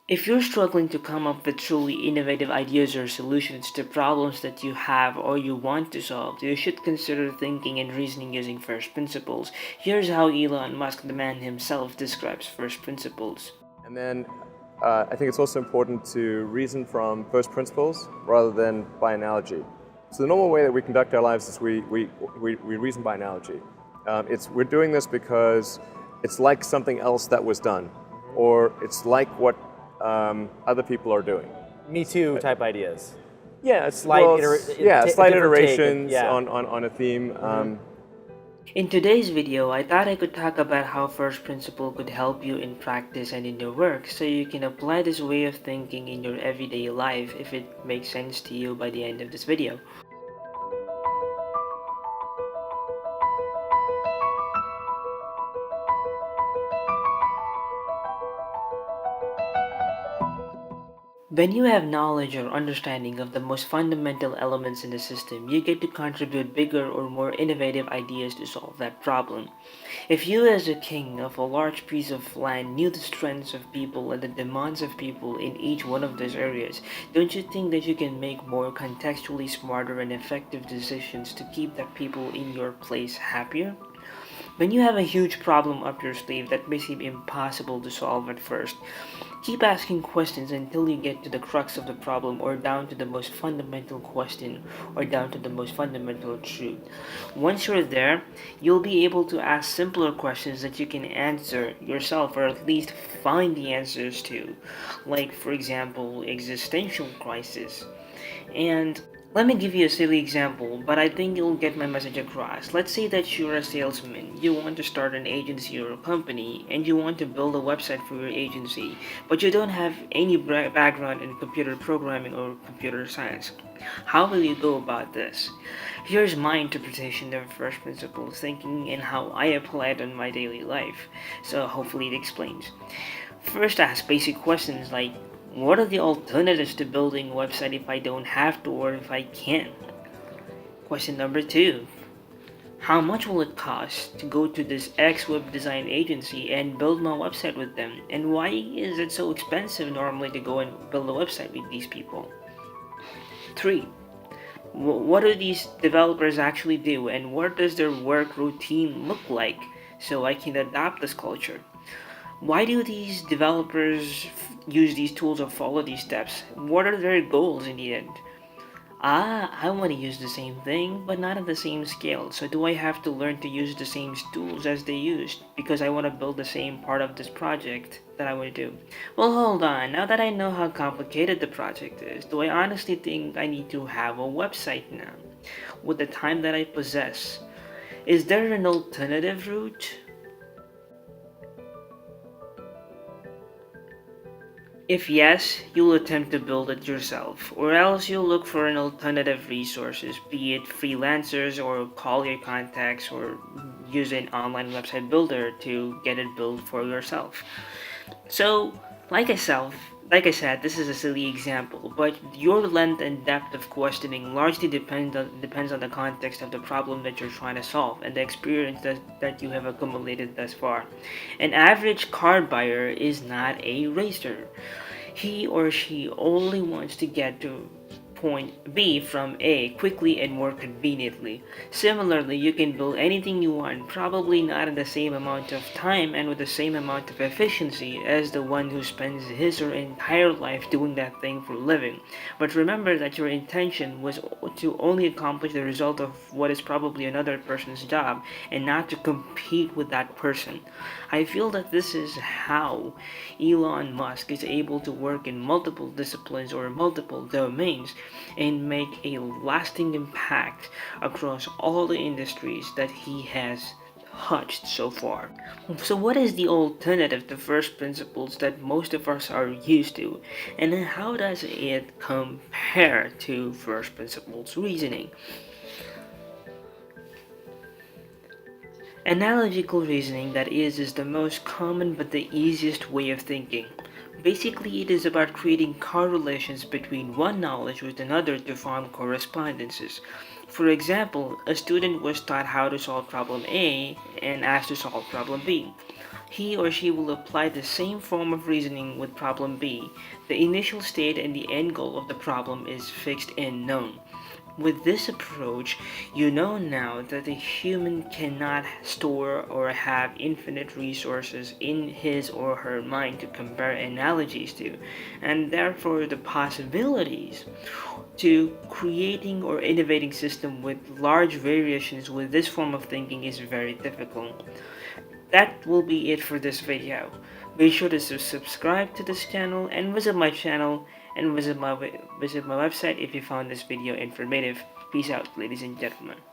If you're struggling to come up with truly innovative ideas or solutions to problems that you have or you want to solve, you should consider thinking and reasoning using first principles. Here's how Elon Musk, the man himself, describes first principles. And then I think it's also important to reason from first principles rather than by analogy. So the normal way that we conduct our lives is we reason by analogy. We're doing this because it's like something else that was done, or it's like what other people are doing. Me Too type ideas. Yeah, Slight slight different take, iterations yeah. on a theme. In today's video, I thought I could talk about how first principle could help you in practice and in your work so you can apply this way of thinking in your everyday life if it makes sense to you by the end of this video. When you have knowledge or understanding of the most fundamental elements in the system, you get to contribute bigger or more innovative ideas to solve that problem. If you as a king of a large piece of land knew the strengths of people and the demands of people in each one of those areas, don't you think that you can make more contextually smarter and effective decisions to keep the people in your place happier? When you have a huge problem up your sleeve that may seem impossible to solve at first, keep asking questions until you get to the crux of the problem or down to the most fundamental question or down to the most fundamental truth. Once you're there, you'll be able to ask simpler questions that you can answer yourself or at least find the answers to, like, for example, existential crisis. And let me give you a silly example, but I think you'll get my message across. Let's say that you're a salesman, you want to start an agency or a company, and you want to build a website for your agency, but you don't have any background in computer programming or computer science. How will you go about this? Here's my interpretation of first principles thinking and how I apply it in my daily life, so hopefully it explains. First, ask basic questions like, what are the alternatives to building a website if I don't have to or if I can't? Question number two. How much will it cost to go to this X web design agency and build my website with them? And why is it so expensive normally to go and build a website with these people? 3. What do these developers actually do and what does their work routine look like so I can adopt this culture? Why do these developers use these tools or follow these steps? What are their goals in the end? I want to use the same thing, but not at the same scale. So do I have to learn to use the same tools as they used because I want to build the same part of this project that I want to do? Well, hold on. Now that I know how complicated the project is, do I honestly think I need to have a website now? With the time that I possess, is there an alternative route? If yes, you'll attempt to build it yourself, or else you'll look for an alternative resources, be it freelancers or call your contacts or use an online website builder to get it built for yourself. So, like I said, this is a silly example, but your length and depth of questioning largely depends on the context of the problem that you're trying to solve and the experience that you have accumulated thus far. An average car buyer is not a racer. He or she only wants to get to point B from A quickly and more conveniently. Similarly, you can build anything you want, probably not in the same amount of time and with the same amount of efficiency as the one who spends his or entire life doing that thing for a living. But remember that your intention was to only accomplish the result of what is probably another person's job and not to compete with that person. I feel that this is how Elon Musk is able to work in multiple disciplines or multiple domains and make a lasting impact across all the industries that he has touched so far. So what is the alternative to first principles that most of us are used to, and how does it compare to first principles reasoning? Analogical reasoning, that is the most common but the easiest way of thinking. Basically, it is about creating correlations between one knowledge with another to form correspondences. For example, a student was taught how to solve problem A and asked to solve problem B. he or she will apply the same form of reasoning with problem B. The initial state and the end goal of the problem is fixed and known. With this approach, you know now that a human cannot store or have infinite resources in his or her mind to compare analogies to, and therefore the possibilities to creating or innovating system with large variations with this form of thinking is very difficult. That will be it for this video. Be sure to subscribe to this channel and visit my channel and visit my website if you found this video informative. Peace out, ladies and gentlemen.